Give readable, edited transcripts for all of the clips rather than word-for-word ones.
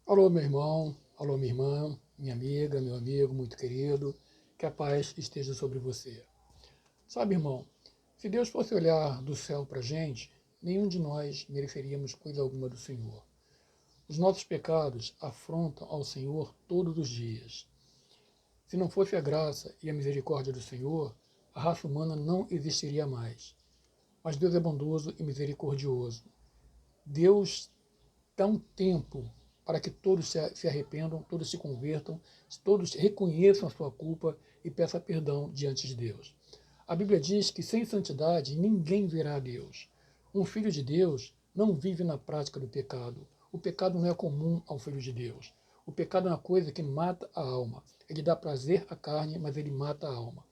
Alô, meu irmão, alô, minha irmã, minha amiga, meu amigo muito querido, que a paz esteja sobre você. Sabe, irmão, se Deus fosse olhar do céu para a gente, nenhum de nós mereceríamos coisa alguma do Senhor. Os nossos pecados afrontam ao Senhor todos os dias. Se não fosse a graça e a misericórdia do Senhor, a raça humana não existiria mais. Mas Deus é bondoso e misericordioso. Deus dá um tempo para que todos se arrependam, todos se convertam, todos reconheçam a sua culpa e peçam perdão diante de Deus. A Bíblia diz que sem santidade ninguém verá a Deus. Um filho de Deus não vive na prática do pecado. O pecado não é comum ao filho de Deus. O pecado é uma coisa que mata a alma. Ele dá prazer à carne, mas ele mata a alma.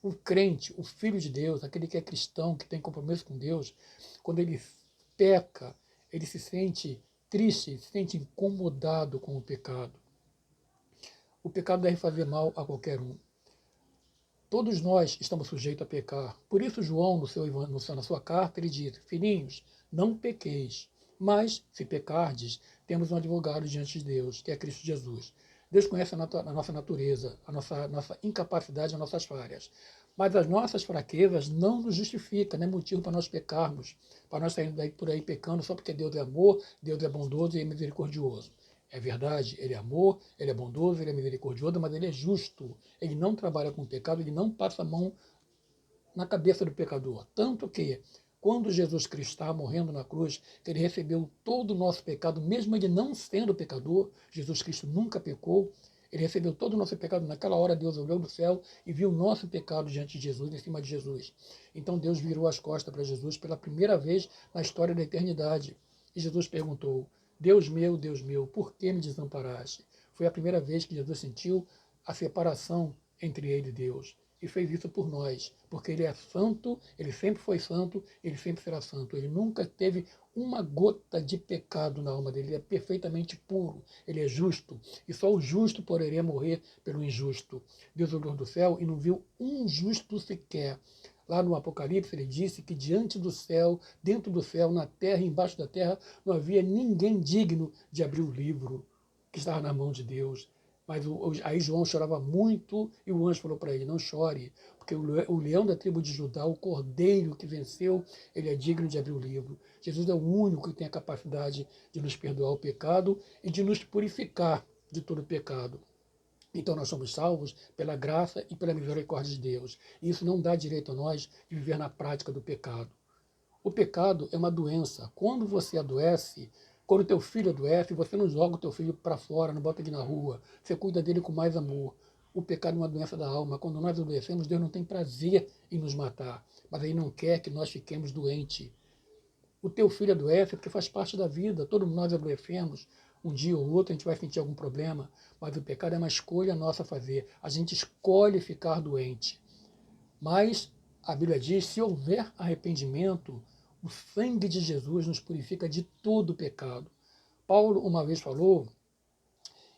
O crente, o filho de Deus, aquele que é cristão, que tem compromisso com Deus, quando ele peca, ele se sente triste, se sente incomodado com o pecado. O pecado deve fazer mal a qualquer um. Todos nós estamos sujeitos a pecar. Por isso, João, na sua carta, ele diz: Filhinhos, não pequeis, mas, se pecardes, temos um advogado diante de Deus, que é Cristo Jesus. Deus conhece a nossa natureza, a nossa incapacidade, as nossas falhas. Mas as nossas fraquezas não nos justificam, não é motivo para nós pecarmos, para nós sairmos por aí pecando só porque Deus é amor, Deus é bondoso e é misericordioso. É verdade, ele é amor, ele é bondoso, ele é misericordioso, mas ele é justo. Ele não trabalha com o pecado, ele não passa a mão na cabeça do pecador. Tanto que, quando Jesus Cristo estava morrendo na cruz, que ele recebeu todo o nosso pecado, mesmo ele não sendo pecador, Jesus Cristo nunca pecou, ele recebeu todo o nosso pecado. Naquela hora, Deus olhou do céu e viu o nosso pecado diante de Jesus, em cima de Jesus. Então, Deus virou as costas para Jesus pela primeira vez na história da eternidade. E Jesus perguntou: Deus meu, por que me desamparaste? Foi a primeira vez que Jesus sentiu a separação entre ele e Deus. E fez isso por nós, porque ele é santo, ele sempre foi santo, ele sempre será santo. Ele nunca teve uma gota de pecado na alma dele, ele é perfeitamente puro, ele é justo, e só o justo poderia morrer pelo injusto. Deus olhou do céu e não viu um justo sequer. Lá no Apocalipse ele disse que diante do céu, dentro do céu, na terra e embaixo da terra, não havia ninguém digno de abrir o livro que estava na mão de Deus. Mas aí João chorava muito e o anjo falou para ele: não chore, porque o leão da tribo de Judá, o cordeiro que venceu, ele é digno de abrir o livro. Jesus é o único que tem a capacidade de nos perdoar o pecado e de nos purificar de todo pecado. Então nós somos salvos pela graça e pela misericórdia de Deus. E isso não dá direito a nós de viver na prática do pecado. O pecado é uma doença. Quando você adoece, quando o teu filho adoece, você não joga o teu filho para fora, não bota ele na rua. Você cuida dele com mais amor. O pecado é uma doença da alma. Quando nós adoecemos, Deus não tem prazer em nos matar, mas Ele não quer que nós fiquemos doentes. O teu filho adoece porque faz parte da vida. Todos nós adoecemos. Um dia ou outro a gente vai sentir algum problema, mas o pecado é uma escolha nossa a fazer. A gente escolhe ficar doente. Mas a Bíblia diz: se houver arrependimento, o sangue de Jesus nos purifica de todo pecado. Paulo uma vez falou,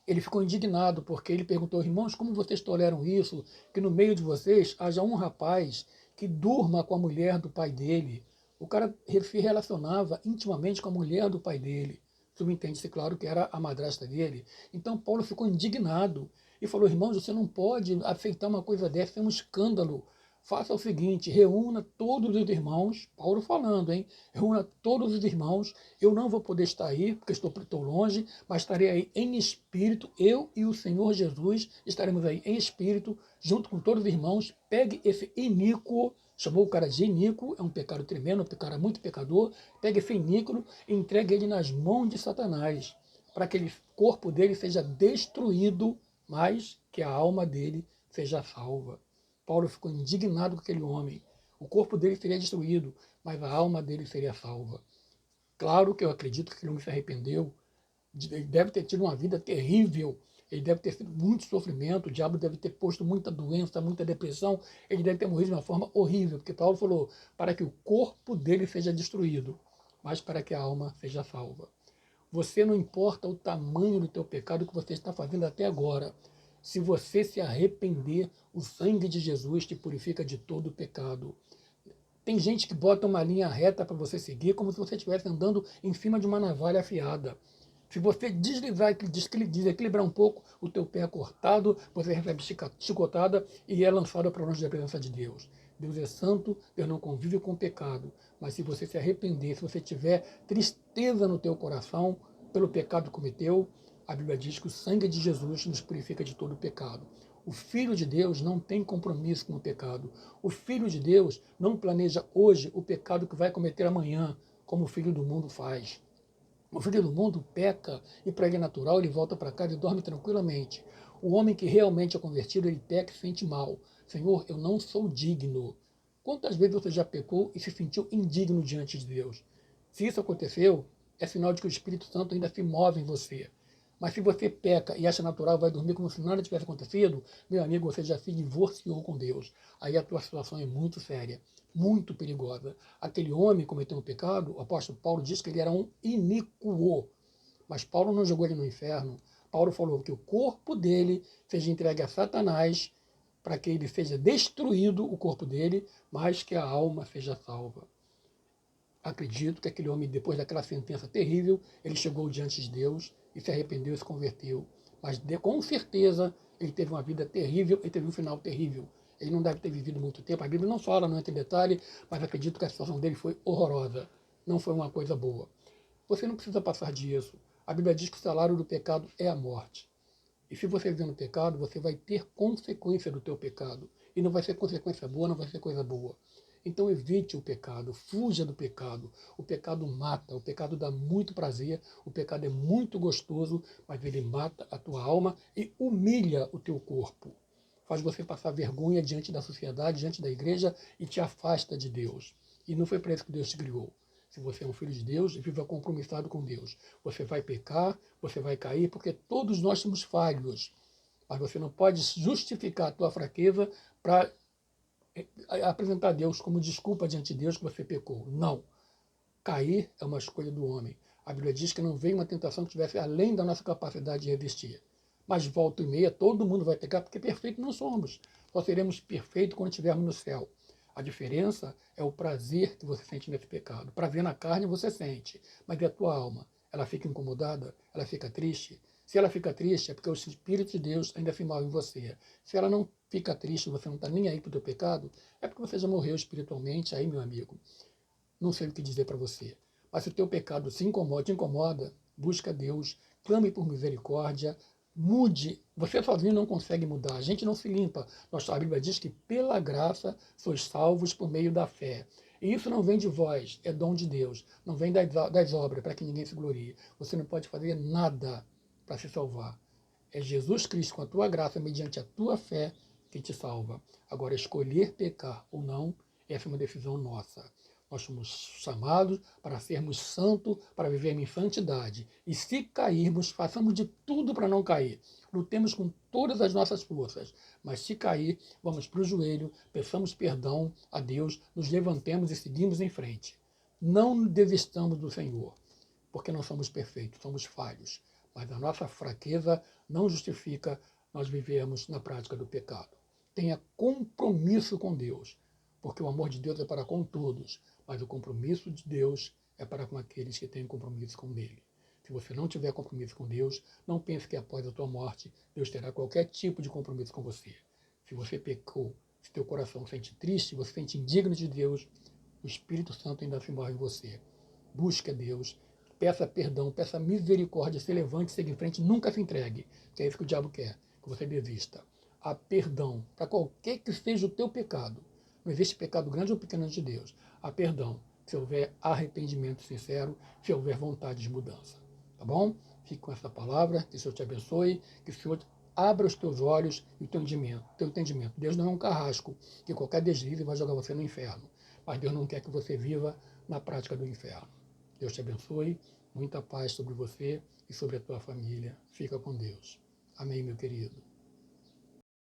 ele ficou indignado porque ele perguntou: irmãos, como vocês toleram isso, que no meio de vocês haja um rapaz que durma com a mulher do pai dele? O cara se relacionava intimamente com a mulher do pai dele. Subentende-se, claro, que era a madrasta dele. Então Paulo ficou indignado e falou: irmãos, você não pode aceitar uma coisa dessa, é um escândalo. Faça o seguinte: reúna todos os irmãos, Paulo falando, hein? Reúna todos os irmãos. Eu não vou poder estar aí, porque estou longe, mas estarei aí em espírito. Eu e o Senhor Jesus estaremos aí em espírito, junto com todos os irmãos. Pegue esse iníquo, chamou o cara de iníquo, é um pecado tremendo, um cara muito pecador. Pegue esse iníquo e entregue ele nas mãos de Satanás, para que o corpo dele seja destruído, mas que a alma dele seja salva. Paulo ficou indignado com aquele homem. O corpo dele seria destruído, mas a alma dele seria salva. Claro que eu acredito que aquele homem se arrependeu. Ele deve ter tido uma vida terrível. Ele deve ter tido muito sofrimento. O diabo deve ter posto muita doença, muita depressão. Ele deve ter morrido de uma forma horrível. Porque Paulo falou: para que o corpo dele seja destruído, mas para que a alma seja salva. Você, não importa o tamanho do teu pecado que você está fazendo até agora. Se você se arrepender, o sangue de Jesus te purifica de todo o pecado. Tem gente que bota uma linha reta para você seguir, como se você estivesse andando em cima de uma navalha afiada. Se você deslizar e desequilibrar um pouco, o teu pé é cortado, você recebe chicotada e é lançado para longe da presença de Deus. Deus é santo, Deus não convive com o pecado. Mas se você se arrepender, se você tiver tristeza no teu coração pelo pecado que cometeu, a Bíblia diz que o sangue de Jesus nos purifica de todo o pecado. O Filho de Deus não tem compromisso com o pecado. O Filho de Deus não planeja hoje o pecado que vai cometer amanhã, como o Filho do mundo faz. O filho do mundo peca e, para ele é natural, ele volta para casa e dorme tranquilamente. O homem que realmente é convertido, ele peca e se sente mal. Senhor, eu não sou digno. Quantas vezes você já pecou e se sentiu indigno diante de Deus? Se isso aconteceu, é sinal de que o Espírito Santo ainda se move em você. Mas se você peca e acha natural, vai dormir como se nada tivesse acontecido, meu amigo, você já se divorciou com Deus. Aí a tua situação é muito séria, muito perigosa. Aquele homem cometeu um pecado, o apóstolo Paulo diz que ele era um iníquo. Mas Paulo não jogou ele no inferno. Paulo falou que o corpo dele seja entregue a Satanás para que ele seja destruído, o corpo dele, mas que a alma seja salva. Acredito que aquele homem, depois daquela sentença terrível, ele chegou diante de Deus e se arrependeu e se converteu. Mas com certeza ele teve uma vida terrível e teve um final terrível. Ele não deve ter vivido muito tempo. A Bíblia não fala, não entra em detalhe, mas acredito que a situação dele foi horrorosa. Não foi uma coisa boa. Você não precisa passar disso. A Bíblia diz que o salário do pecado é a morte. E se você viver no pecado, você vai ter consequência do teu pecado. E não vai ser consequência boa, não vai ser coisa boa. Então evite o pecado, fuja do pecado. O pecado mata, o pecado dá muito prazer, o pecado é muito gostoso, mas ele mata a tua alma e humilha o teu corpo. Faz você passar vergonha diante da sociedade, diante da igreja e te afasta de Deus. E não foi para isso que Deus te criou. Se você é um filho de Deus, viva compromissado com Deus. Você vai pecar, você vai cair, porque todos nós somos falhos. Mas você não pode justificar a tua fraqueza para apresentar a Deus como desculpa diante de Deus que você pecou. Não. Cair é uma escolha do homem. A Bíblia diz que não veio uma tentação que estivesse além da nossa capacidade de resistir. Mas volta e meia, todo mundo vai pecar, porque perfeito não somos. Só seremos perfeitos quando estivermos no céu. A diferença é o prazer que você sente nesse pecado. Prazer na carne você sente, mas e a tua alma? Ela fica incomodada? Ela fica triste? Se ela fica triste, é porque o Espírito de Deus ainda se move em você. Se ela não fica triste, você não está nem aí para o teu pecado, é porque você já morreu espiritualmente, aí, meu amigo. Não sei o que dizer para você. Mas se o teu pecado te incomoda, busca Deus, clame por misericórdia, mude. Você sozinho não consegue mudar. A gente não se limpa. A Bíblia diz que pela graça sois salvos por meio da fé. E isso não vem de vós, é dom de Deus. Não vem das obras, para que ninguém se glorie. Você não pode fazer nada para se salvar. É Jesus Cristo, com a tua graça, mediante a tua fé, que te salva. Agora, escolher pecar ou não, essa é uma decisão nossa. Nós somos chamados para sermos santos, para vivermos em santidade. E se cairmos, façamos de tudo para não cair. Lutemos com todas as nossas forças. Mas se cair, vamos para o joelho, peçamos perdão a Deus, nos levantemos e seguimos em frente. Não desistamos do Senhor, porque não somos perfeitos, somos falhos. Mas a nossa fraqueza não justifica nós vivermos na prática do pecado. Tenha compromisso com Deus, porque o amor de Deus é para com todos, mas o compromisso de Deus é para com aqueles que têm compromisso com Ele. Se você não tiver compromisso com Deus, não pense que após a tua morte, Deus terá qualquer tipo de compromisso com você. Se você pecou, se teu coração se sente triste, você se sente indigno de Deus, o Espírito Santo ainda se move em você. Busque a Deus, peça perdão, peça misericórdia, se levante, siga em frente, nunca se entregue, que é isso que o diabo quer, que você desista. Há perdão para qualquer que seja o teu pecado. Não existe pecado grande ou pequeno de Deus. Há perdão, se houver arrependimento sincero, se houver vontade de mudança. Tá bom? Fique com essa palavra, que o Senhor te abençoe, que o Senhor abra os teus olhos e o teu entendimento. Deus não é um carrasco, que qualquer deslize vai jogar você no inferno. Mas Deus não quer que você viva na prática do inferno. Deus te abençoe, muita paz sobre você e sobre a tua família. Fica com Deus. Amém, meu querido.